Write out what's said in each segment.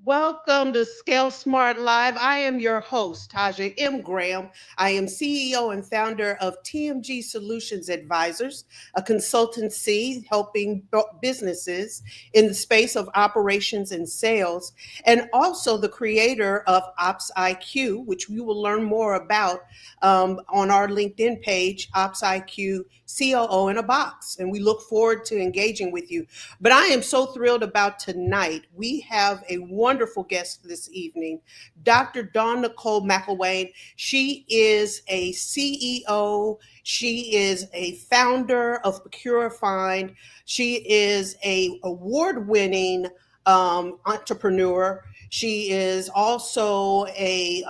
Welcome to Scale Smart Live. I am your host, Taja M. Graham. I am CEO and founder of TMG Solutions Advisors, a consultancy helping businesses in the space of operations and sales, and also the creator of Ops IQ, which we will learn more about on our LinkedIn page, Ops IQ COO in a box. And we look forward to engaging with you. But I am so thrilled about tonight. We have a wonderful guest this evening, Dr. Dawn-Nicole McIlwain. She is a CEO. She is a founder of ProcuraFind. She is a award-winning entrepreneur. She is also a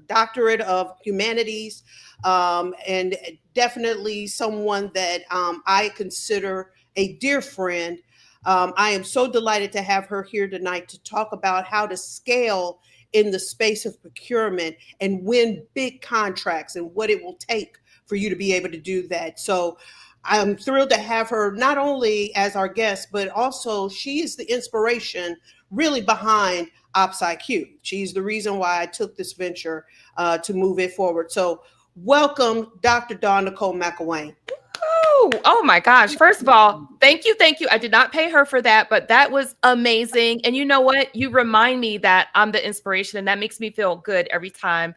doctorate of humanities, and definitely someone that I consider a dear friend. I am so delighted to have her here tonight to talk about how to scale in the space of procurement and win big contracts and what it will take for you to be able to do that. So I'm thrilled to have her not only as our guest, but also she is the inspiration really behind Ops IQ. She's the reason why I took this venture to move it forward. So welcome, Dr. Dawn-Nicole McIlwain. Oh my gosh. First of all, thank you. Thank you. I did not pay her for that, but that was amazing. And you know what? You remind me that I'm the inspiration, and that makes me feel good every time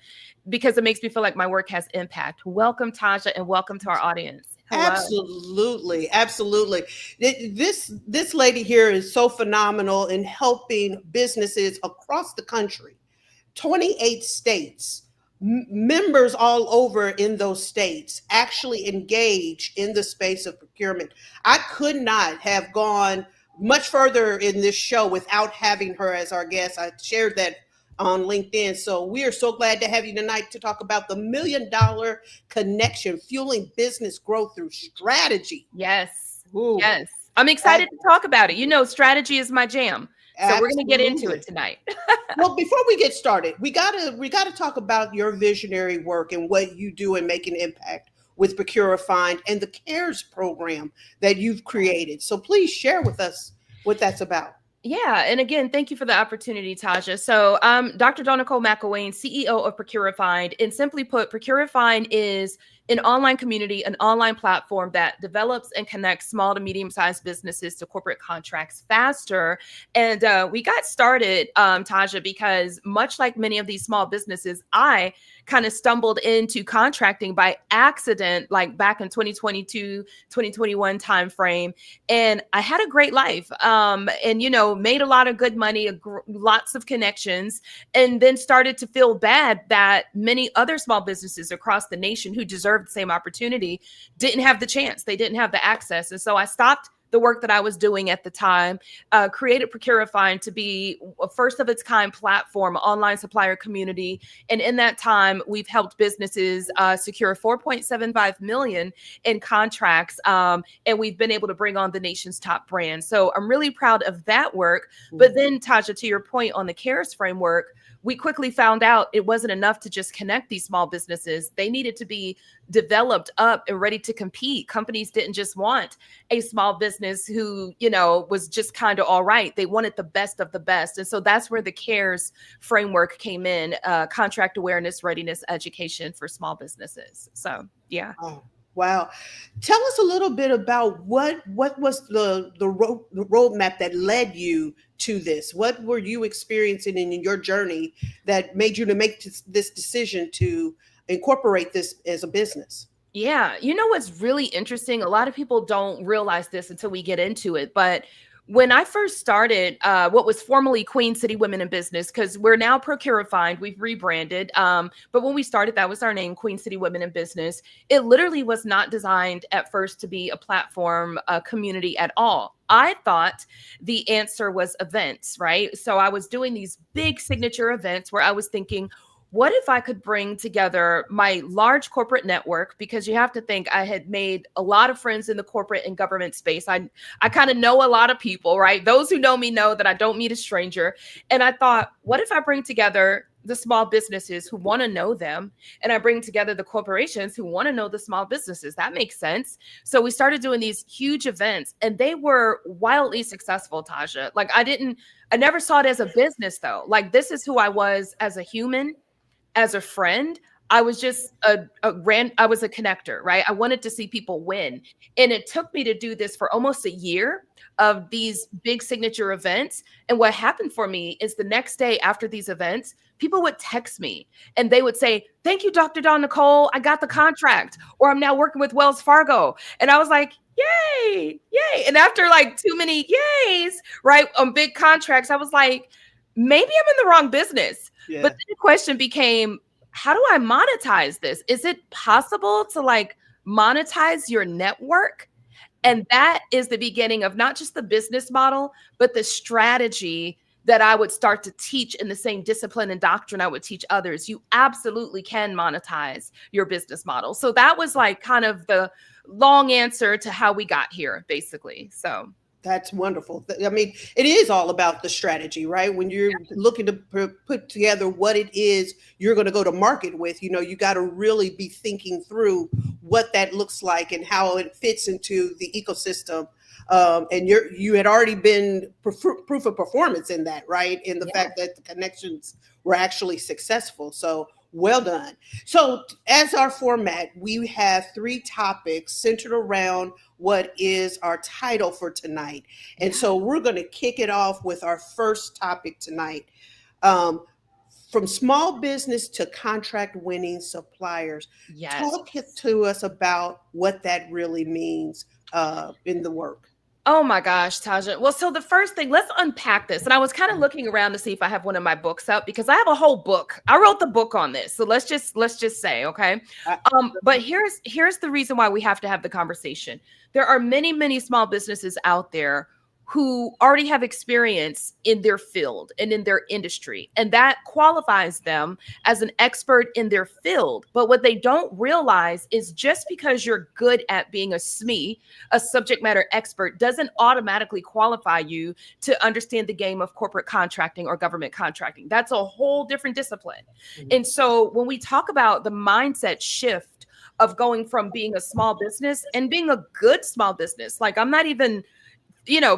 because it makes me feel like my work has impact. Welcome, Taja, and welcome to our audience. Hello. Absolutely, absolutely. This lady here is so phenomenal in helping businesses across the country, 28 states, members all over in those states actually engage in the space of procurement. I could not have gone much further in this show without having her as our guest. I shared that on LinkedIn. So we are so glad to have you tonight to talk about the $1 million connection, fueling business growth through strategy. Yes. Ooh, Yes. I'm excited to talk about it. You know, strategy is my jam. So we're going to get into it tonight. Well, before we get started, we gotta talk about your visionary work and what you do in making impact with ProcuraFind and the CARES program that you've created. So please share with us what that's about. Yeah. And again, thank you for the opportunity, Taja. So Dr. Dawn-Nicole McIlwain, CEO of ProcuraFind. And simply put, ProcuraFind is an online community, an online platform that develops and connects small to medium-sized businesses to corporate contracts faster. And we got started, Taja, because much like many of these small businesses, I kind of stumbled into contracting by accident, like back in 2022, 2021 timeframe. And I had a great life, and, you know, made a lot of good money, lots of connections, and then started to feel bad that many other small businesses across the nation who deserved the same opportunity didn't have the chance. They didn't have the access. And so I stopped the work that I was doing at the time, created ProcuraFind to be a first of its kind platform, online supplier community. And in that time, we've helped businesses secure 4.75 million in contracts. And we've been able to bring on the nation's top brands. So I'm really proud of that work. But then, Taja, to your point on the CARES framework, we quickly found out it wasn't enough to just connect these small businesses. They needed to be developed up and ready to compete. Companies didn't just want a small business who, you know, was just kind of all right. They wanted the best of the best. And so that's where the CARES framework came in, contract awareness, readiness education for small businesses. So, yeah. Oh, wow. Tell us a little bit about what was the roadmap that led you to this? What were you experiencing in your journey that made you to make this decision to incorporate this as a business? Yeah. You know what's really interesting? A lot of people don't realize this until we get into it. But when I first started what was formerly Queen City Women in Business, because we're now ProcuraFind, we've rebranded. But when we started, that was our name, Queen City Women in Business. It literally was not designed at first to be a platform, a community at all. I thought the answer was events, right? So I was doing these big signature events where I was thinking, what if I could bring together my large corporate network? Because you have to think I had made a lot of friends in the corporate and government space. I kind of know a lot of people, right? Those who know me know that I don't meet a stranger. And I thought, what if I bring together the small businesses who want to know them, and I bring together the corporations who want to know the small businesses. That makes sense. So we started doing these huge events, and they were wildly successful, Taja. Like I never saw it as a business though. Like this is who I was as a human, as a friend. I was just I was a connector, right? I wanted to see people win. And it took me to do this for almost a year of these big signature events. And what happened for me is the next day after these events, people would text me and they would say, "Thank you, Dr. Dawn-Nicole. I got the contract," or "I'm now working with Wells Fargo." And I was like, yay, yay. And after like too many yays, right, on big contracts, I was like, maybe I'm in the wrong business. Yeah. But then the question became, how do I monetize this? Is it possible to like monetize your network? And that is the beginning of not just the business model, but the strategy that I would start to teach in the same discipline and doctrine I would teach others. You absolutely can monetize your business model. So that was like kind of the long answer to how we got here, basically. So that's wonderful. I mean, it is all about the strategy, right? When you're looking to put together what it is you're going to go to market with, you got to really be thinking through what that looks like and how it fits into the ecosystem. And you had already been proof of performance in that, right? In the fact that the connections were actually successful. So well done. So as our format, we have 3 topics centered around what is our title for tonight. And so we're going to kick it off with our first topic tonight. From small business to contract winning suppliers. yes. Talk to us about what that really means in the work. Oh my gosh, Taja. Well, so the first thing, let's unpack this. And I was kind of looking around to see if I have one of my books up because I have a whole book. I wrote the book on this. So let's just say, okay. But here's the reason why we have to have the conversation. There are many, many small businesses out there who already have experience in their field and in their industry, and that qualifies them as an expert in their field. But what they don't realize is just because you're good at being a SME, a subject matter expert, doesn't automatically qualify you to understand the game of corporate contracting or government contracting. That's a whole different discipline. Mm-hmm. And so when we talk about the mindset shift of going from being a small business and being a good small business, like I'm not even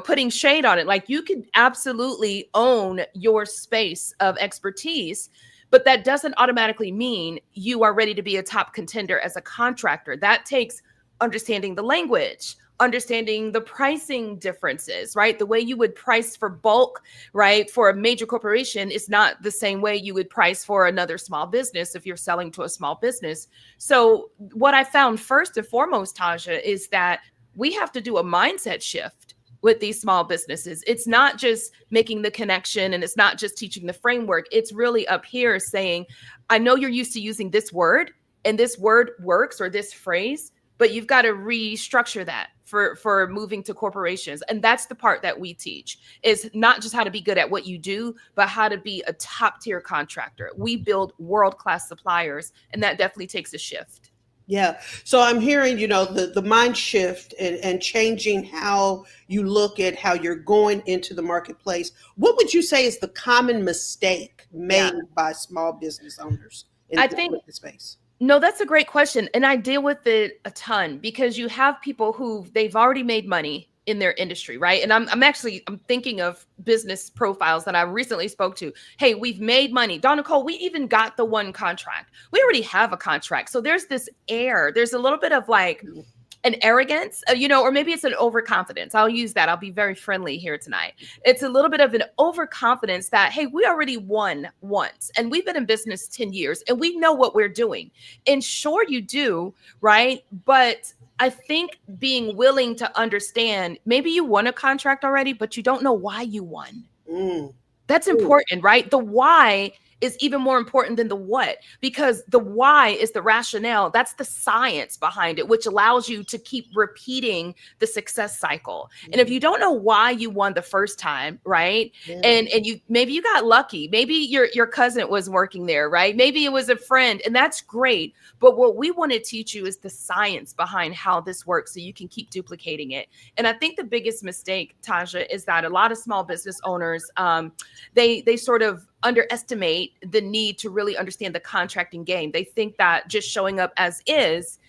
putting shade on it. Like you can absolutely own your space of expertise, but that doesn't automatically mean you are ready to be a top contender as a contractor. That takes understanding the language, understanding the pricing differences, right? The way you would price for bulk, right, for a major corporation is not the same way you would price for another small business if you're selling to a small business. So what I found first and foremost, Taja, is that we have to do a mindset shift with these small businesses. It's not just making the connection and it's not just teaching the framework. It's really up here saying, I know you're used to using this word and this word works or this phrase, but you've got to restructure that for moving to corporations. And that's the part that we teach, is not just how to be good at what you do, but how to be a top tier contractor. We build world-class suppliers, and that definitely takes a shift. Yeah. So I'm hearing, the mind shift and changing how you look at how you're going into the marketplace. What would you say is the common mistake made by small business owners in the space? No, that's a great question. And I deal with it a ton because you have people who they've already made money in their industry, right? And I'm thinking of business profiles that I recently spoke to. Hey, we've made money. Dawn-Nicole, we even got the one contract. We already have a contract. So there's this air. There's a little bit of like an arrogance, or maybe it's an overconfidence. I'll use that. I'll be very friendly here tonight. It's a little bit of an overconfidence that, hey, we already won once and we've been in business 10 years and we know what we're doing. And sure you do, right? But I think being willing to understand, maybe you won a contract already, but you don't know why you won. That's important, right? The why is even more important than the what, because the why is the rationale. That's the science behind it, which allows you to keep repeating the success cycle. And if you don't know why you won the first time, right? And maybe you got lucky. Maybe your cousin was working there, right? Maybe it was a friend, and that's great. But what we want to teach you is the science behind how this works so you can keep duplicating it. And I think the biggest mistake, Taja, is that a lot of small business owners, they sort of underestimate the need to really understand the contracting game. They think that just showing up as is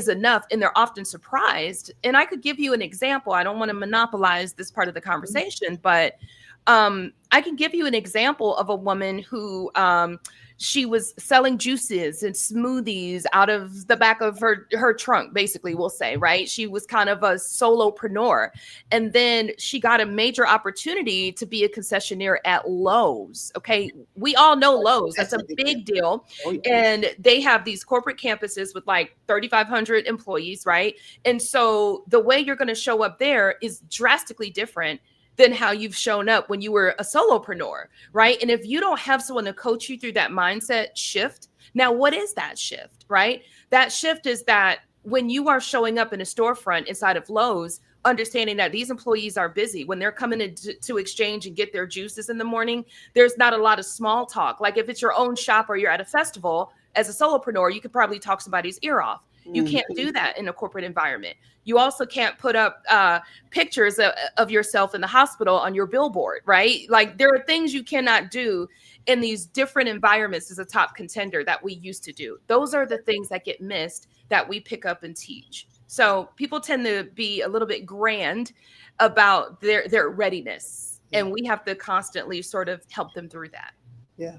enough, and they're often surprised. And I could give you an example. I don't want to monopolize this part of the conversation, but I can give you an example of a woman who she was selling juices and smoothies out of the back of her trunk, basically, we'll say, right? She was kind of a solopreneur. And then she got a major opportunity to be a concessionaire at Lowe's. Okay. We all know Lowe's. That's a big deal. Oh, yeah. And they have these corporate campuses with like 3,500 employees, right? And so the way you're going to show up there is drastically different than how you've shown up when you were a solopreneur, right? And if you don't have someone to coach you through that mindset shift, now what is that shift, right? That shift is that when you are showing up in a storefront inside of Lowe's, understanding that these employees are busy when they're coming in to exchange and get their juices in the morning, there's not a lot of small talk. Like if it's your own shop or you're at a festival, as a solopreneur, you could probably talk somebody's ear off. You can't do that in a corporate environment. You also can't put up pictures of yourself in the hospital on your billboard, right? Like there are things you cannot do in these different environments as a top contender that we used to do. Those are the things that get missed that we pick up and teach. So people tend to be a little bit grand about their readiness, and we have to constantly sort of help them through that. Yeah.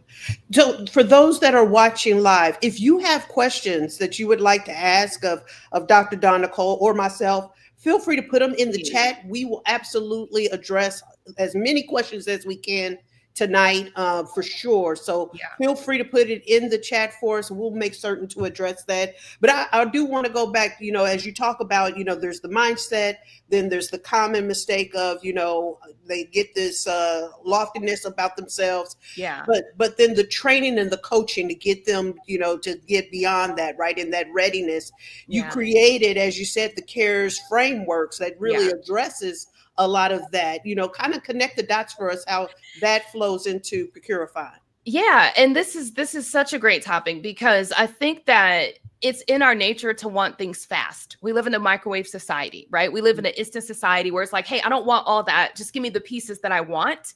So for those that are watching live, if you have questions that you would like to ask of Dr. Dawn-Nicole or myself, feel free to put them in the chat. We will absolutely address as many questions as we can tonight, for sure. So feel free to put it in the chat for us. We'll make certain to address that. But I do want to go back, as you talk about, there's the mindset, then there's the common mistake of, they get this loftiness about themselves. Yeah. But then the training and the coaching to get them, to get beyond that, right? And that readiness. You created, as you said, the CARES frameworks that really addresses a lot of that, kind of connect the dots for us, how that flows into ProcuraFind. Yeah. And this is such a great topic because I think that it's in our nature to want things fast. We live in a microwave society, right? We live in an instant society where it's like, hey, I don't want all that. Just give me the pieces that I want.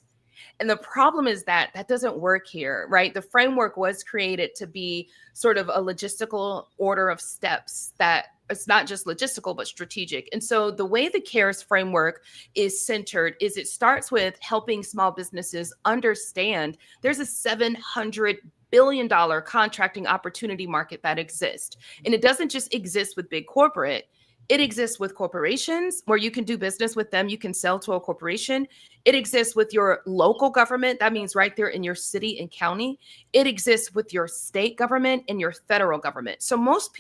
And the problem is that doesn't work here, right? The framework was created to be sort of a logistical order of steps that it's not just logistical, but strategic. And so the way the CARES framework is centered is it starts with helping small businesses understand there's a $700 billion contracting opportunity market that exists. And it doesn't just exist with big corporate. It exists with corporations where you can do business with them. You can sell to a corporation. It exists with your local government. That means right there in your city and county. It exists with your state government and your federal government. So most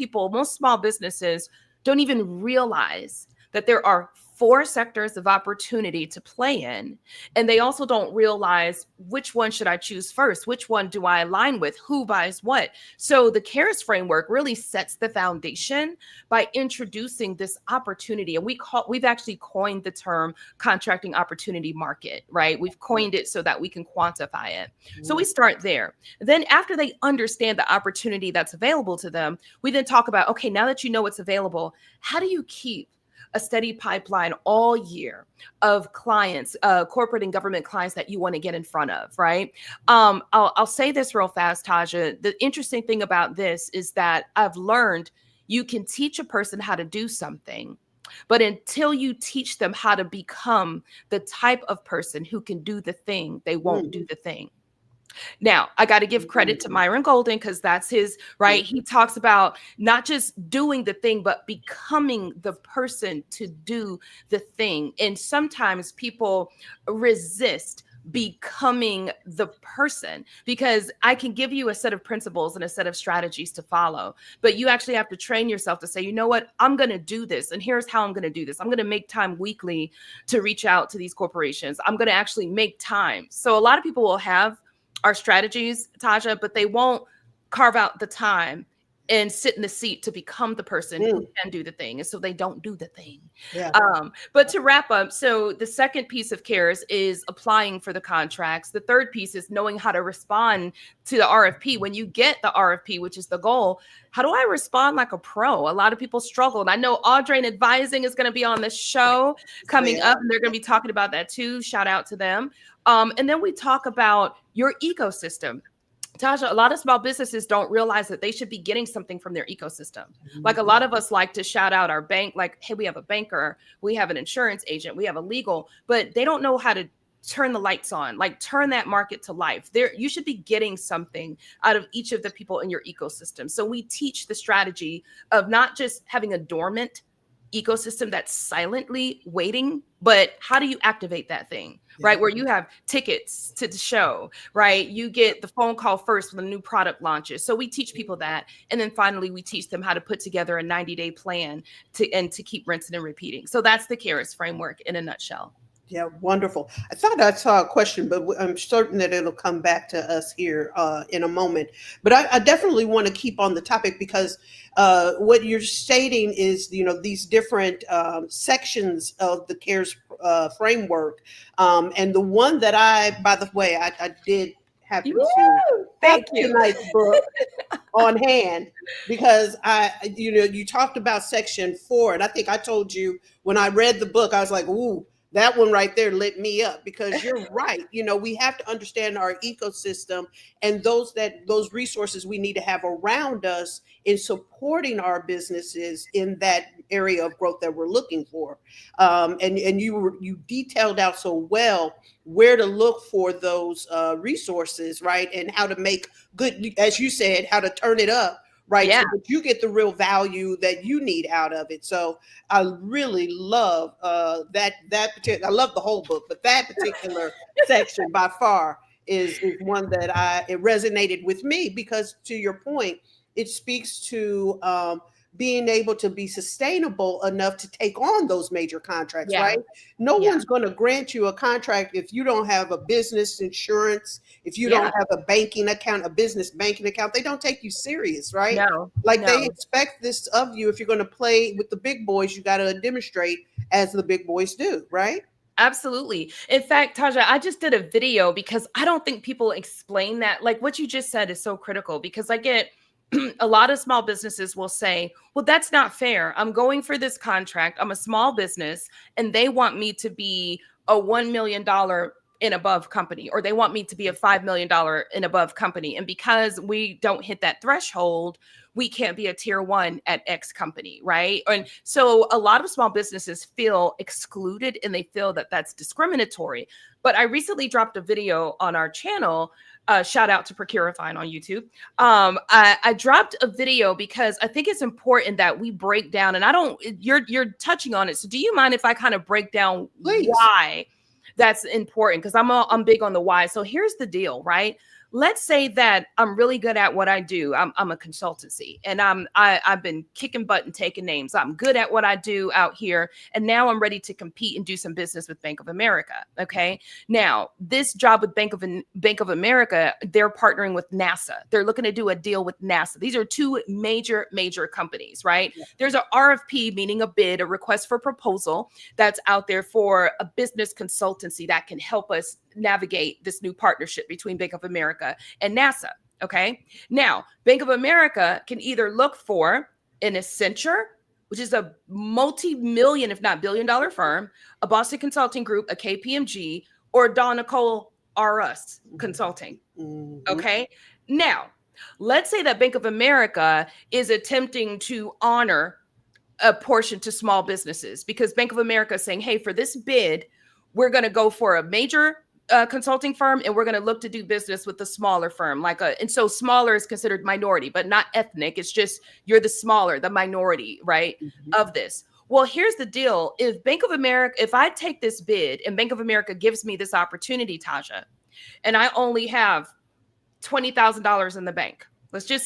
small businesses don't even realize that there are 4 sectors of opportunity to play in. And they also don't realize which one should I choose first? Which one do I align with? Who buys what? So the CARES framework really sets the foundation by introducing this opportunity. And we've actually coined the term contracting opportunity market, right? We've coined it so that we can quantify it. So we start there. Then after they understand the opportunity that's available to them, we then talk about, okay, now that you know what's available, how do you keep a steady pipeline all year of clients, corporate and government clients that you want to get in front of, right? I'll say this real fast, Taja. The interesting thing about this is that I've learned you can teach a person how to do something, but until you teach them how to become the type of person who can do the thing, they won't do the thing. Now, I got to give credit to Myron Golden because that's his, right? He talks about not just doing the thing, but becoming the person to do the thing. And sometimes people resist becoming the person because I can give you a set of principles and a set of strategies to follow, but you actually have to train yourself to say, you know what, I'm going to do this. And here's how I'm going to do this. I'm going to make time weekly to reach out to these corporations. I'm going to actually make time. So a lot of people will have our strategies, Taja, but they won't carve out the time and sit in the seat to become the person who Mm, can do the thing. And so they don't do the thing. yeah. But to wrap up, so the second piece of cares is applying for the contracts. The third piece is knowing how to respond to the RFP. When you get the RFP, which is the goal, how do I respond like a pro? A lot of people struggle. And I know Audrey in Advising is going to be on the show coming up, and they're going to be talking about that too. Shout out to them. And then we talk about your ecosystem. Taja, a lot of small businesses don't realize that they should be getting something from their ecosystem. Like a lot of us like to shout out our bank, like, hey, we have a banker, we have an insurance agent, we have a legal, but they don't know how to turn the lights on, like turn that market to life. There, you should be getting something out of each of the people in your ecosystem. So we teach the strategy of not just having a dormant ecosystem that's silently waiting, but how do you activate that thing, right? Where you have tickets to the show, right? You get the phone call first when a new product launches. So we teach people that. And then finally, we teach them how to put together a 90-day plan to keep rinsing and repeating. So that's the CARES framework in a nutshell. Yeah, wonderful. I thought I saw a question, but I'm certain that it'll come back to us here in a moment. But I definitely want to keep on the topic because what you're stating is, these different sections of the CARES framework. And the one that by the way, I did happen Woo! to have Thank you. tonight's book on hand because you talked about section 4, and I think I told you when I read the book, I was like, ooh, that one right there lit me up because you're right. We have to understand our ecosystem and those resources we need to have around us in supporting our businesses in that area of growth that we're looking for. And you detailed out so well where to look for those resources, right? And how to make good, as you said, how to turn it up, right? Yeah. So that you get the real value that you need out of it. So I really love that particular, I love the whole book, but that particular section by far is one that it resonated with me because, to your point, it speaks to being able to be sustainable enough to take on those major contracts, right? No one's going to grant you a contract if you don't have a business insurance, if you don't have a banking account, a business banking account. They don't take you serious, right? They expect this of you. If you're going to play with the big boys, you got to demonstrate as the big boys do, right? Absolutely. In fact, Taja, I just did a video because I don't think people explain that. Like what you just said is so critical because I get a lot of small businesses will say, well, that's not fair. I'm going for this contract. I'm a small business and they want me to be a $1 million and above company, or they want me to be a $5 million and above company. And because we don't hit that threshold, we can't be a tier 1 at X company, right? And so a lot of small businesses feel excluded and they feel that that's discriminatory. But I recently dropped a video on our channel. Shout out to ProcuraFind on YouTube. I dropped a video because I think it's important that we break down, and you're touching on it. So do you mind if I kind of break down why that's important? Because I'm big on the why. So here's the deal, right? Let's say that I'm really good at what I do. I'm a consultancy and I've been kicking butt and taking names. I'm good at what I do out here. And now I'm ready to compete and do some business with Bank of America. Okay. Now this job with Bank of America, they're partnering with NASA. They're looking to do a deal with NASA. These are two major companies, right? Yeah. There's a RFP, meaning a bid, a request for proposal that's out there for a business consultancy that can help us navigate this new partnership between Bank of America and NASA. Okay. Now, Bank of America can either look for an Accenture, which is a multi-million, if not billion-dollar firm, a Boston Consulting Group, a KPMG, or Dawn-Nicole RS Consulting. Okay. Now, let's say that Bank of America is attempting to honor a portion to small businesses because Bank of America is saying, hey, for this bid, we're going to go for a major consulting firm, and we're going to look to do business with the smaller firm. And so smaller is considered minority, but not ethnic. It's just you're the smaller, the minority, right, of this. Well, here's the deal. If I take this bid and Bank of America gives me this opportunity, Taja, and I only have $20,000 in the bank.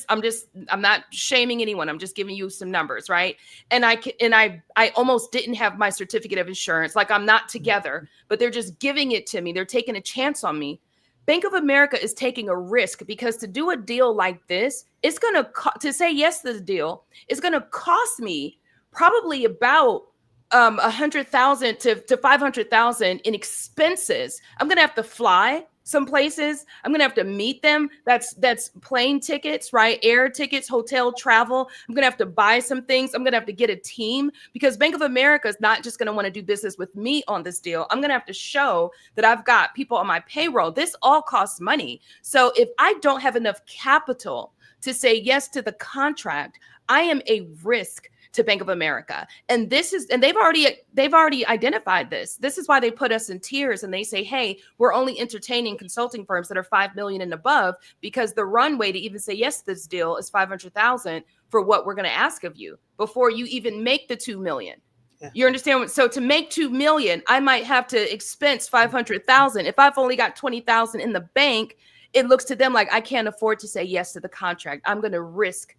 I'm not shaming anyone. I'm just giving you some numbers, right? And I almost didn't have my certificate of insurance. Like I'm not together, but they're just giving it to me. They're taking a chance on me. Bank of America is taking a risk because to do a deal like this, it's going to say yes to the deal, it's going to cost me probably about 100,000 to 500,000 in expenses. I'm going to have to fly some places. I'm going to have to meet them. That's plane tickets, right? Air tickets, hotel, travel. I'm going to have to buy some things. I'm going to have to get a team because Bank of America is not just going to want to do business with me on this deal. I'm going to have to show that I've got people on my payroll. This all costs money. So if I don't have enough capital to say yes to the contract, I am a risk to Bank of America. And they've already identified this. This is why they put us in tiers and they say, hey, we're only entertaining consulting firms that are 5 million and above, because the runway to even say yes to this deal is 500,000 for what we're going to ask of you before you even make the 2 million. Yeah. You understand? So to make 2 million, I might have to expense 500,000. If I've only got 20,000 in the bank, it looks to them like I can't afford to say yes to the contract. I'm going to risk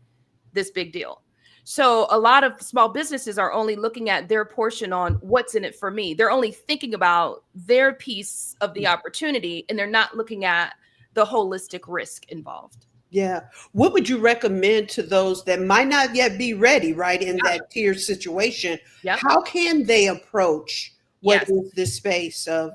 this big deal. So a lot of small businesses are only looking at their portion on what's in it for me. They're only thinking about their piece of the opportunity, and they're not looking at the holistic risk involved. Yeah. What would you recommend to those that might not yet be ready, right, in that tier situation? Yep. How can they approach what is this space of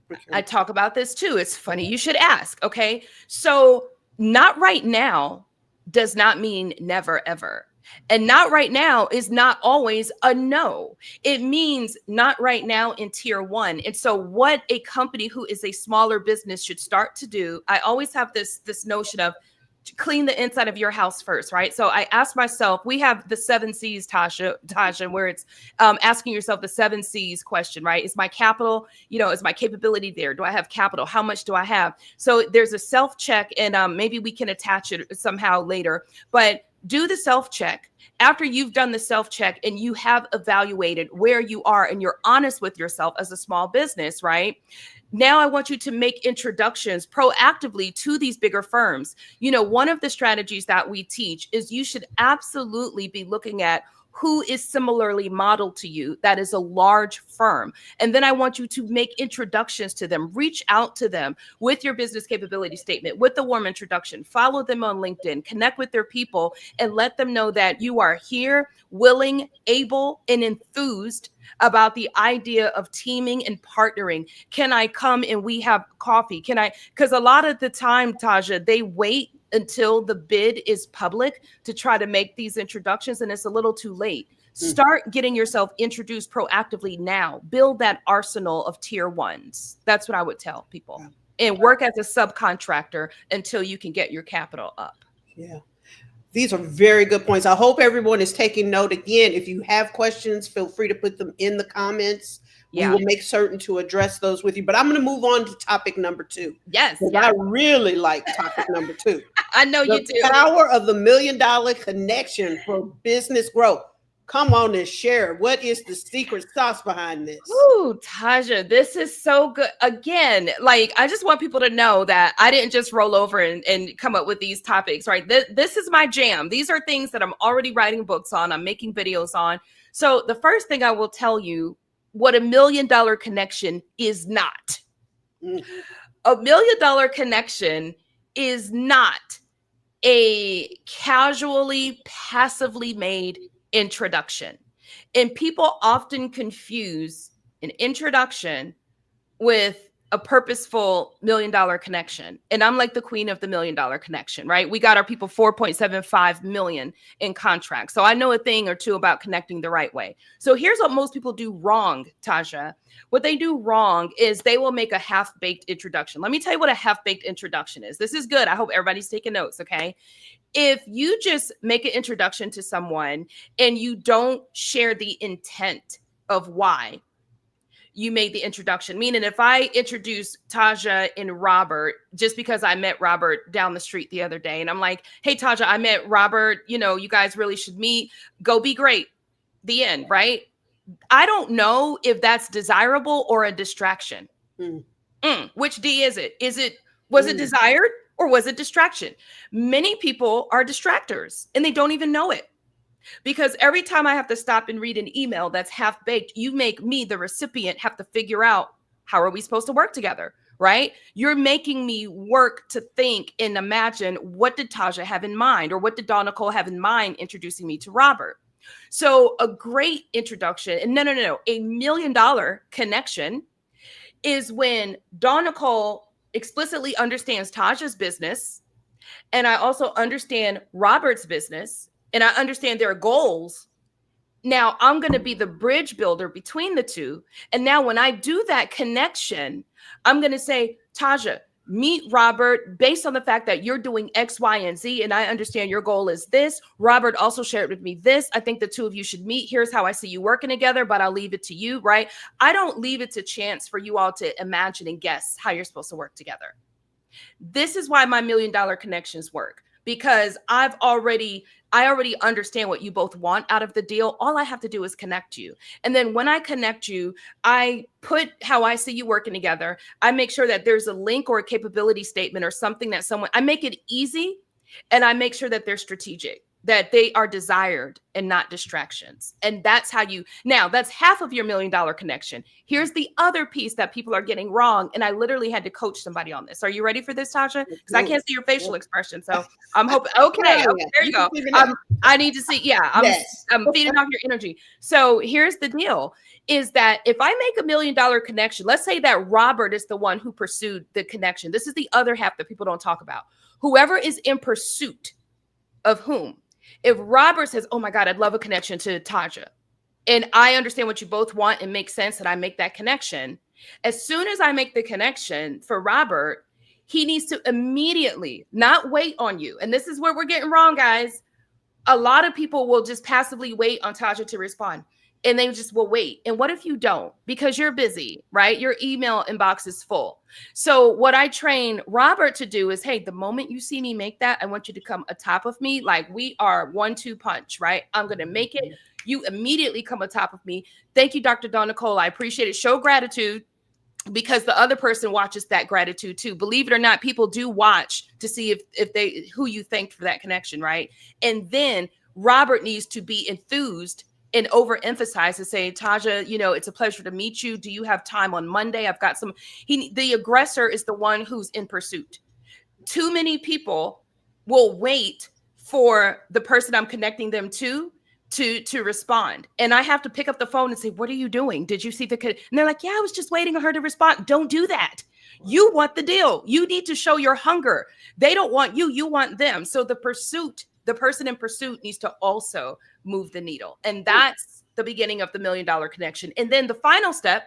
procurement? I talk about this too. It's funny you should ask. Okay. So not right now does not mean never, ever. And not right now is not always a no. It means not right now in tier 1. And so what a company who is a smaller business should start to do, I always have this notion of clean the inside of your house first, right? So I ask myself, we have the 7 C's, Taja, where it's asking yourself the 7 C's question, right? Is my capital, is my capability there? Do I have capital? How much do I have? So there's a self-check, and maybe we can attach it somehow later, but do the self-check. After you've done the self-check and you have evaluated where you are and you're honest with yourself as a small business, right? Now I want you to make introductions proactively to these bigger firms. One of the strategies that we teach is you should absolutely be looking at who is similarly modeled to you that is a large firm. And then I want you to make introductions to them, reach out to them with your business capability statement, with the warm introduction, follow them on LinkedIn, connect with their people, and let them know that you are here, willing, able, and enthused about the idea of teaming and partnering. Can I come and we have coffee? Because a lot of the time, Taja, they wait until the bid is public to try to make these introductions, and it's a little too late. Start getting yourself introduced proactively now. Build that arsenal of tier 1s. That's what I would tell people. And work as a subcontractor until you can get your capital up. Yeah. These are very good points. I hope everyone is taking note. Again, if you have questions, feel free to put them in the comments. We will make certain to address those with you. But I'm going to move on to topic number 2. Yes. I really like topic number 2. I know you do. The power of the $1 million connection for business growth. Come on and share. What is the secret sauce behind this? Ooh, Taja, this is so good. Again, I just want people to know that I didn't just roll over and come up with these topics, right? This is my jam. These are things that I'm already writing books on. I'm making videos on. So the first thing I will tell you, what $1 million connection is not. $1 million connection is not a casually, passively made introduction. And people often confuse an introduction with a purposeful $1 million connection. And I'm like the queen of the $1 million connection, right? We got our people 4.75 million in contracts. So I know a thing or two about connecting the right way. So here's what most people do wrong, Taja. What they do wrong is they will make a half-baked introduction. Let me tell you what a half-baked introduction is. This is good. I hope everybody's taking notes, okay? If you just make an introduction to someone and you don't share the intent of why you made the introduction, meaning if I introduce Taja and Robert just because I met Robert down the street the other day and I'm like, hey, Taja, I met Robert, you guys really should meet, go be great, the end, right? I don't know if that's desirable or a distraction. Which D is it? Was it desired or was it distraction? Many people are distractors and they don't even know it. Because every time I have to stop and read an email that's half baked, you make me, the recipient, have to figure out how are we supposed to work together? right? You're making me work to think and imagine, what did Taja have in mind, or what did Dawn-Nicole have in mind introducing me to Robert? So a great introduction, and no, $1 million connection is when Dawn-Nicole explicitly understands Taja's business, and I also understand Robert's business, and I understand their goals. Now I'm going to be the bridge builder between the two. And now when I do that connection, I'm going to say, Taja, meet Robert based on the fact that you're doing X, Y, and Z. And I understand your goal is this. Robert also shared with me this. I think the two of you should meet. Here's how I see you working together, but I'll leave it to you, right? I don't leave it to chance for you all to imagine and guess how you're supposed to work together. This is why my $1 million connections work, because I already understand what you both want out of the deal. All I have to do is connect you. And then when I connect you, I put how I see you working together. I make sure that there's a link or a capability statement or something that I make it easy, and I make sure that they're strategic, that they are desired and not distractions. And that's how that's half of your $1 million connection. Here's the other piece that people are getting wrong. And I literally had to coach somebody on this. Are you ready for this, Taja? Because I can't see your facial expression. So I'm hoping, okay, there you go. I need to see. Yeah, I'm feeding off your energy. So here's the deal, is that if I make $1 million connection, let's say that Robert is the one who pursued the connection. This is the other half that people don't talk about. Whoever is in pursuit of whom. If Robert says, oh my God, I'd love a connection to Taja, and I understand what you both want and makes sense that I make that connection, as soon as I make the connection for Robert, he needs to immediately not wait on you. And this is where we're getting wrong, guys. A lot of people will just passively wait on Taja to respond, and they just will wait. And what if you don't? Because you're busy, right? Your email inbox is full. So what I train Robert to do is, hey, the moment you see me make that, I want you to come atop of me. Like we are 1-2 punch, right? I'm going to make it. You immediately come atop of me. Thank you, Dr. Dawn-Nicole. I appreciate it. Show gratitude, because the other person watches that gratitude too. Believe it or not, people do watch to see who you thanked for that connection, right? And then Robert needs to be enthused and overemphasize and say, Taja, it's a pleasure to meet you. Do you have time on Monday? I've got the aggressor is the one who's in pursuit. Too many people will wait for the person I'm connecting them to respond. And I have to pick up the phone and say, what are you doing? Did you see and they're like, yeah, I was just waiting on her to respond. Don't do that. You want the deal. You need to show your hunger. They don't want you. You want them. So the person in pursuit needs to also move the needle. And that's the beginning of the $1 million connection. And then the final step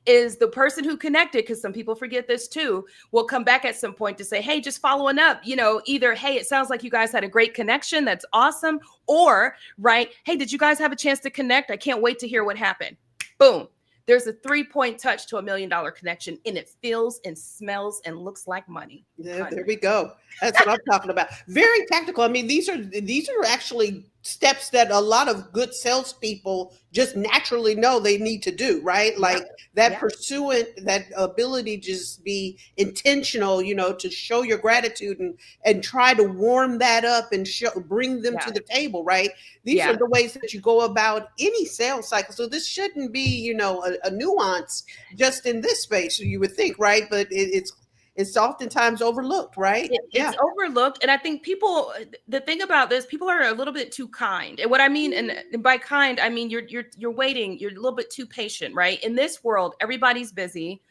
is the person who connected, because some people forget this too, will come back at some point to say, hey, just following up, either, hey, it sounds like you guys had a great connection. That's awesome. Or, right, hey, did you guys have a chance to connect? I can't wait to hear what happened. Boom. There's a 3-point touch to $1 million connection, and it feels and smells and looks like money. Yeah, there we go. That's what I'm talking about. Very tactical. I mean, these are actually steps that a lot of good salespeople just naturally know they need to do, right? Like that pursuant, that ability to just be intentional, to show your gratitude and try to warm that up and bring them to the table, right? These are the ways that you go about any sales cycle. So this shouldn't be, a nuance just in this space, you would think, right? But it's oftentimes overlooked, right? It's overlooked. And I think the thing about this, people are a little bit too kind. And what I mean, and by kind, I mean, you're waiting, you're a little bit too patient, right? In this world, everybody's busy.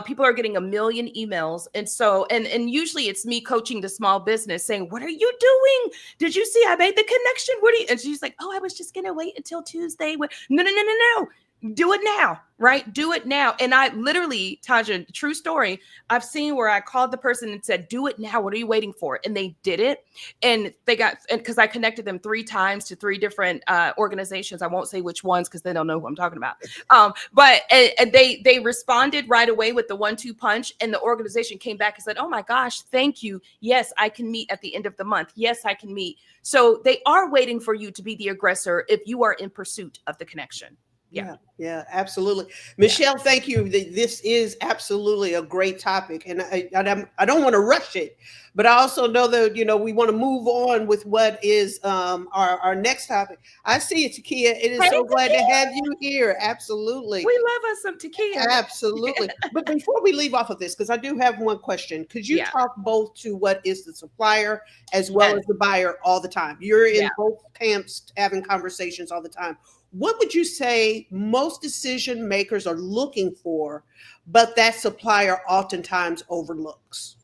People are getting 1 million emails. And so, and usually it's me coaching the small business saying, what are you doing? Did you see I made the connection? And she's like, oh, I was just going to wait until Tuesday. No. Do it now, right? Do it now. And I literally, Taja, true story, I've seen where I called the person and said, do it now. What are you waiting for? And they did it. And because I connected them 3 times to 3 different organizations. I won't say which ones because they don't know who I'm talking about. But they responded right away with the 1-2 punch. And the organization came back and said, oh my gosh, thank you. Yes, I can meet at the end of the month. Yes, I can meet. So they are waiting for you to be the aggressor if you are in pursuit of the connection. Yeah. Yeah, absolutely. Yeah. Michelle, thank you. This is absolutely a great topic, and I don't want to rush it, but I also know that we want to move on with what is our next topic. I see it, Takia. It is Hey, so glad to have Takia. you here. Absolutely. We love us some Takia. Absolutely. But before we leave off of this, because I do have one question, could you Yeah. talk both to what is the supplier as well Yes. as the buyer all the time? You're Yeah. in both camps having conversations all the time. What would you say most decision makers are looking for, but that supplier oftentimes overlooks?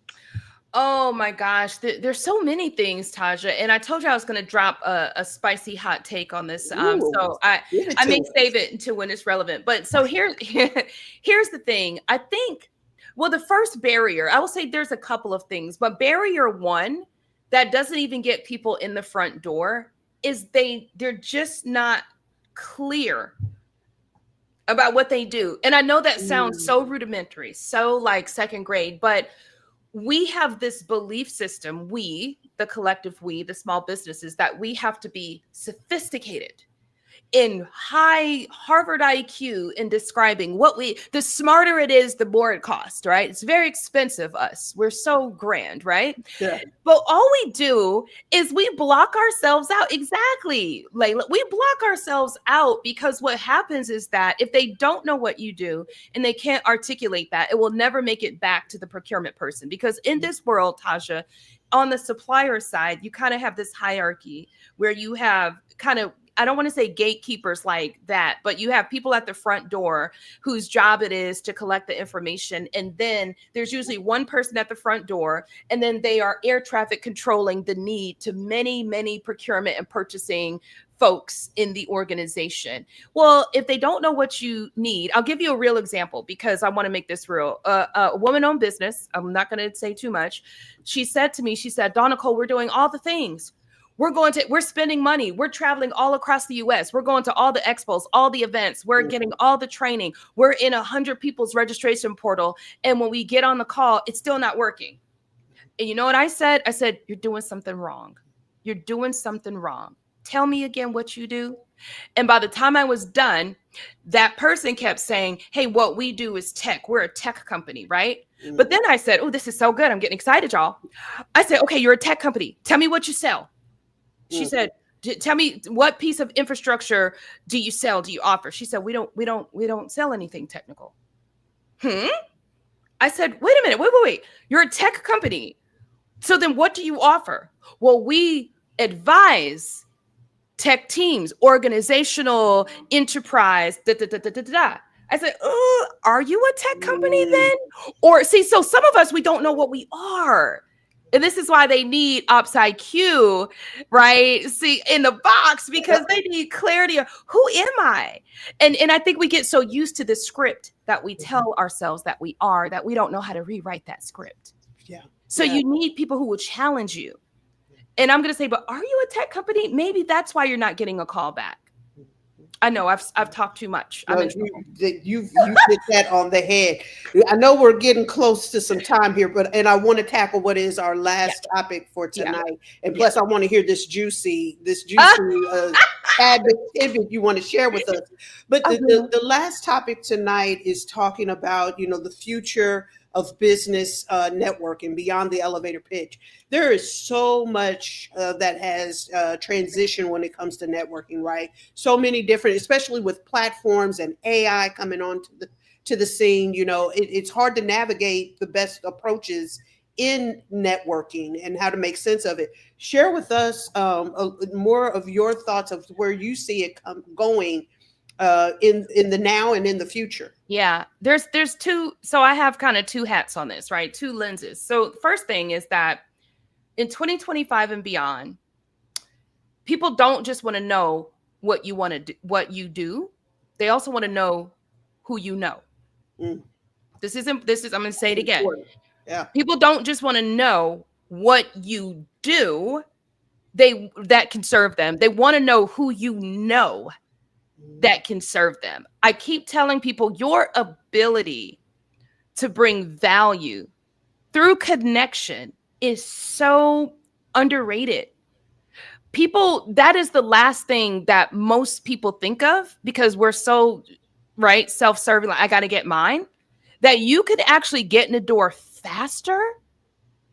Oh my gosh, there's so many things, Taja, and I told you I was going to drop a spicy hot take on this. Ooh, So I give it I to may us. save it until when it's relevant. But so here's the thing. I think, well, the first barrier, I will say there's a couple of things, but barrier one that doesn't even get people in the front door is they're just not clear about what they do. And I know that sounds Mm, so rudimentary, so like second grade, but we have this belief system, the collective we, the small businesses, that we have to be sophisticated in high Harvard IQ in describing the smarter it is, the more it costs, right? It's very expensive, us. We're so grand, right? yeah. But all we do is we block ourselves out. Exactly, Layla. We block ourselves out because what happens is that if they don't know what you do and they can't articulate that, it will never make it back to the procurement person. Because in this world, Tasha, on the supplier side, you kind of have this hierarchy where you have kind of, I don't want to say gatekeepers like that, but you have people at the front door whose job it is to collect the information. And then there's usually one person at the front door, and then they are air traffic controlling the need to many, many procurement and purchasing folks in the organization. Well, if they don't know what you need, I'll give you a real example because I want to make this real. A woman-owned business, I'm not going to say too much. She said to me, she said, Dawn-Nicole, we're doing all the things. We're spending money. We're traveling all across the US. We're going to all the expos, all the events. We're getting all the training. We're in 100 people's registration portal. And when we get on the call, it's still not working. And you know what I said? I said, you're doing something wrong. You're doing something wrong. Tell me again what you do. And by the time I was done, that person kept saying, hey, what we do is tech. We're a tech company, right? But then I said, oh, this is so good. I'm getting excited, y'all. I said, okay, you're a tech company. Tell me what you sell. She said, tell me, what piece of infrastructure do you sell? Do you offer? She said, we don't sell anything technical. I said, wait a minute, wait. You're a tech company. So then what do you offer? Well, we advise tech teams, organizational enterprise, I said, are you a tech company then? Or see, so some of us, we don't know what we are. And this is why they need Ops IQ, right? See, in the box, because they need clarity of who am I? And I think we get so used to the script that we tell ourselves that we are, that we don't know how to rewrite that script. Yeah. So you need people who will challenge you. And I'm going to say, but are you a tech company? Maybe that's why you're not getting a call back. I know I've talked too much. No, you've hit that on the head. I know we're getting close to some time here, and I want to tackle what is our last topic for tonight. And plus, I want to hear this juicy tidbit you want to share with us. But the last topic tonight is talking about the future of business networking beyond the elevator pitch. There is so much that has transitioned when it comes to networking, right? So many different, especially with platforms and AI coming on to the scene. It's hard to navigate the best approaches in networking and how to make sense of it. Share with us more of your thoughts of where you see it going in the now and in the future. Yeah, there's two. So I have kind of two hats on this, right? Two lenses. So the first thing is that in 2025 and beyond, people don't just want to know what you want to do, what you do. They also want to know who you know. This is I'm going to say it again. Yeah. People don't just want to know what you do. That can serve them. They want to know who you know that can serve them. I keep telling people your ability to bring value through connection is so underrated. people, that is the last thing that most people think of because we're so, right, self-serving, like I got to get mine, that you could actually get in the door faster,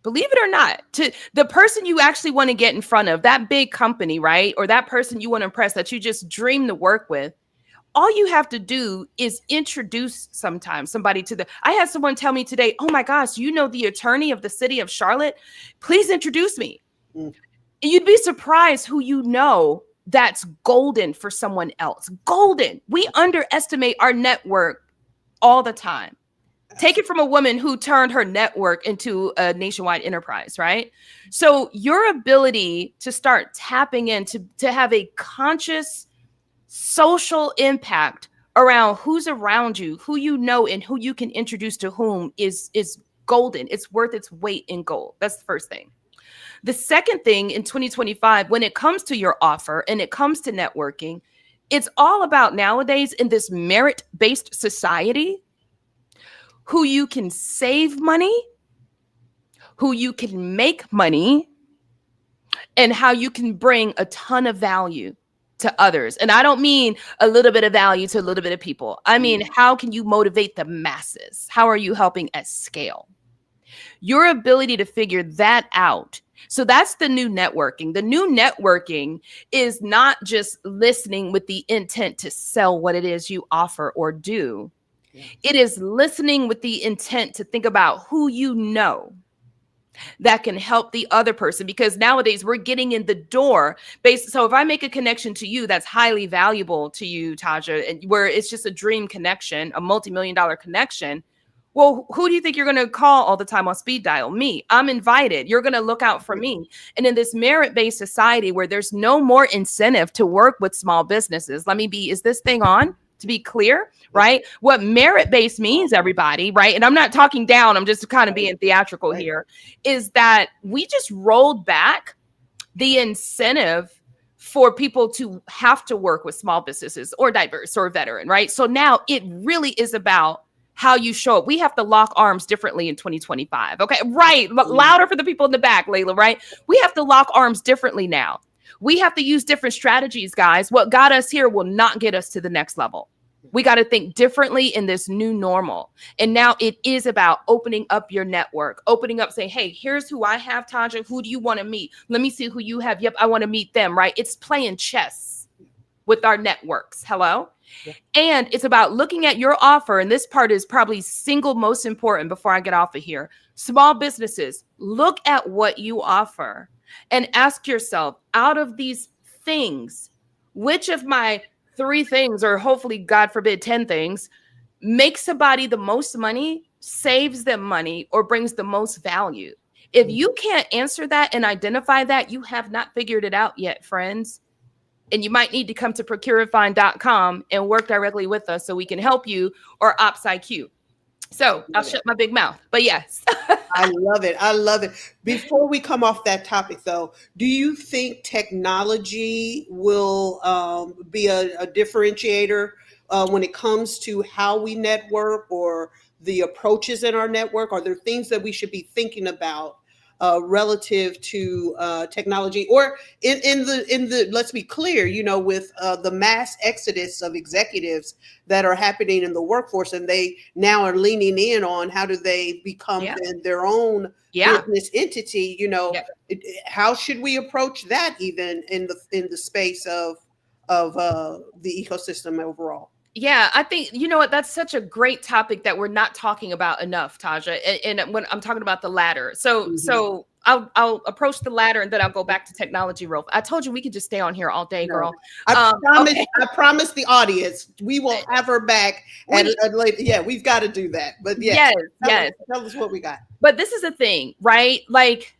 believe it or not, to the person you actually want to get in front of, that big company, right? Or that person you want to impress that you just dream to work with. All you have to do is introduce sometimes somebody to the, I had someone tell me today, oh my gosh, you know the attorney of the city of Charlotte? Please introduce me. Mm. You'd be surprised who you know that's golden for someone else. Golden. We underestimate our network all the time. Take it from a woman who turned her network into a nationwide enterprise, right? So your ability to start tapping in, to have a conscious social impact around who's around you, who you know, and who you can introduce to whom is golden. It's worth its weight in gold. That's the first thing. The second thing in 2025, when it comes to your offer and it comes to networking, it's all about nowadays in this merit-based society, who you can save money, who you can make money, and how you can bring a ton of value to others. And I don't mean a little bit of value to a little bit of people. I mean, how can you motivate the masses? How are you helping at scale? Your ability to figure that out. So that's the new networking. The new networking is not just listening with the intent to sell what it is you offer or do. Yeah. It is listening with the intent to think about who you know that can help the other person, because nowadays we're getting in the door based. So if I make a connection to you that's highly valuable to you, Taja, and where it's just a dream connection, a multi-million-dollar connection, well, who do you think you're going to call all the time on speed dial? Me. I'm invited. You're going to look out for me. And in this merit-based society where there's no more incentive to work with small businesses, is this thing on? To be clear, right? What merit-based means, everybody, right? And I'm not talking down, I'm just kind of being theatrical here, is that we just rolled back the incentive for people to have to work with small businesses or diverse or veteran, right? So now it really is about how you show up. We have to lock arms differently in 2025. Okay, right. Louder for the people in the back, Layla, right? We have to lock arms differently now. We have to use different strategies, guys. What got us here will not get us to the next level. We got to think differently in this new normal. And now it is about opening up your network, opening up, saying, hey, here's who I have, Taja. Who do you want to meet? Let me see who you have. Yep, I want to meet them, right? It's playing chess with our networks. Hello? Yeah. And it's about looking at your offer. And this part is probably single most important before I get off of here. Small businesses, look at what you offer and ask yourself, out of these things, which of my 3 things, or hopefully, God forbid, 10 things, makes somebody the most money, saves them money, or brings the most value? If you can't answer that and identify that, you have not figured it out yet, friends. And you might need to come to ProcuraFind.com and work directly with us so we can help you, or OpsIQ. So I'll shut my big mouth, but yes. I love it. I love it. Before we come off that topic, though, do you think technology will be a differentiator when it comes to how we network or the approaches in our network? Are there things that we should be thinking about relative to technology, or in the let's be clear, with the mass exodus of executives that are happening in the workforce, and they now are leaning in on how do they become their own business entity? How should we approach that, even in the space of the ecosystem overall? Yeah, I think, you know what, that's such a great topic that we're not talking about enough, Taja. And when I'm talking about the ladder. So I'll approach the ladder and then I'll go back to technology real. I told you we could just stay on here all day, girl. I promise the audience we will have her back. We've got to do that. But yes. Tell us what we got. But this is a thing, right? Like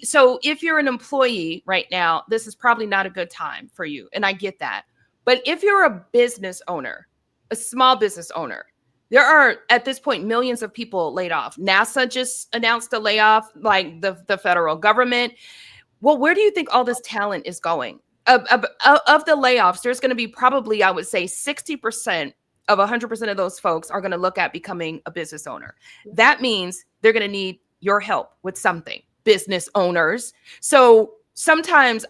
so if you're an employee right now, this is probably not a good time for you. And I get that. But if you're a business owner, a small business owner, there are at this point millions of people laid off. NASA just announced a layoff, like the federal government. Well, where do you think all this talent is going? Of the layoffs, there's going to be probably, I would say, 60% of 100% of those folks are going to look at becoming a business owner. That means they're going to need your help with something, business owners. So sometimes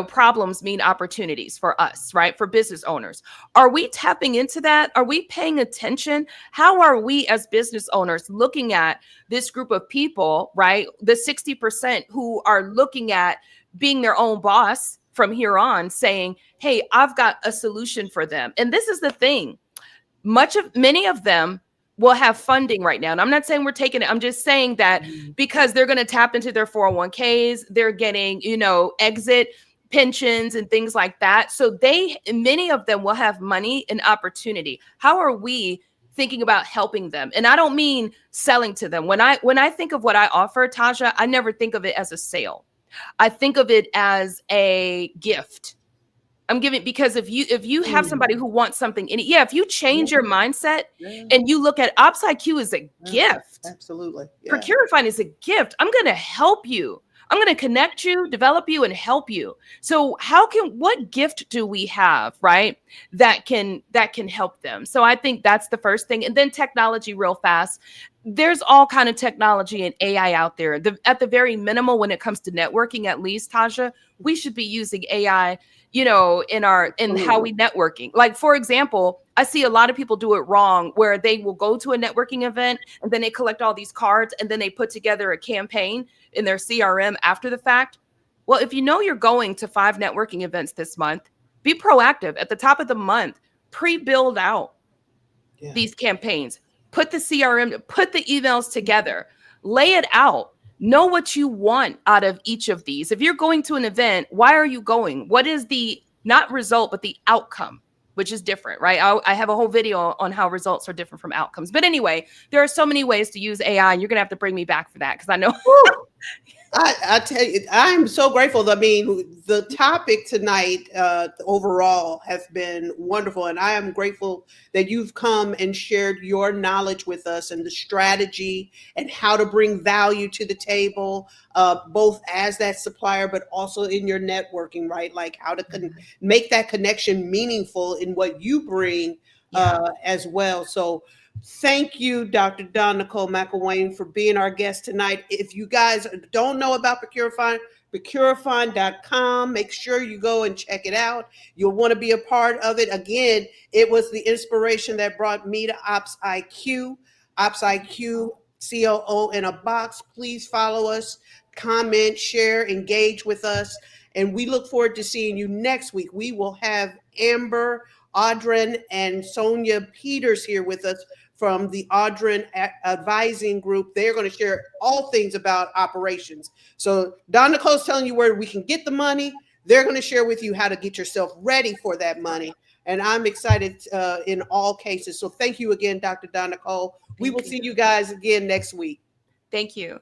problems mean opportunities for us, right? For business owners. Are we tapping into that? Are we paying attention? How are we as business owners looking at this group of people, right? The 60% who are looking at being their own boss from here on, saying, hey, I've got a solution for them. And this is the thing. Many of them will have funding right now. And I'm not saying we're taking it. I'm just saying that because they're going to tap into their 401ks, they're getting, exit pensions and things like that. So many of them will have money and opportunity. How are we thinking about helping them? And I don't mean selling to them. When I think of what I offer, Taja, I never think of it as a sale. I think of it as a gift. I'm giving, because if you have somebody who wants something in it, if you change your mindset and you look at Ops IQ as a gift. Absolutely. ProcuraFind is a gift. I'm going to help you. I'm going to connect you, develop you, and help you. So what gift do we have, right? That can help them. So I think that's the first thing. And then technology, real fast. There's all kind of technology and AI out there. At the very minimal, when it comes to networking, at least, Taja, we should be using AI, in how we networking. Like, for example, I see a lot of people do it wrong, where they will go to a networking event and then they collect all these cards and then they put together a campaign in their CRM after the fact. Well, if you know you're going to 5 networking events this month, be proactive at the top of the month, pre-build out these campaigns, put the CRM, put the emails together, lay it out. Know what you want out of each of these. If you're going to an event, why are you going? What is the, not result, but the outcome, which is different, right? I have a whole video on how results are different from outcomes. But anyway, there are so many ways to use AI, and you're going to have to bring me back for that, because I know. I tell you, I'm so grateful. I mean, the topic tonight overall has been wonderful. And I am grateful that you've come and shared your knowledge with us and the strategy and how to bring value to the table, both as that supplier, but also in your networking, right? Like how to make that connection meaningful in what you bring as well. So thank you, Dr. Dawn-Nicole McIlwain, for being our guest tonight. If you guys don't know about ProcuraFind, ProcuraFind.com. Make sure you go and check it out. You'll want to be a part of it. Again, it was the inspiration that brought me to Ops IQ. Ops IQ, COO in a box. Please follow us, comment, share, engage with us. And we look forward to seeing you next week. We will have Amber, Audrin, and Sonia Peters here with us from the Audrin Advising Group. They're going to share all things about operations. So Dawn-Nicole's telling you where we can get the money. They're going to share with you how to get yourself ready for that money. And I'm excited in all cases. So thank you again, Dr. Dawn-Nicole. We will see you guys again next week. Thank you.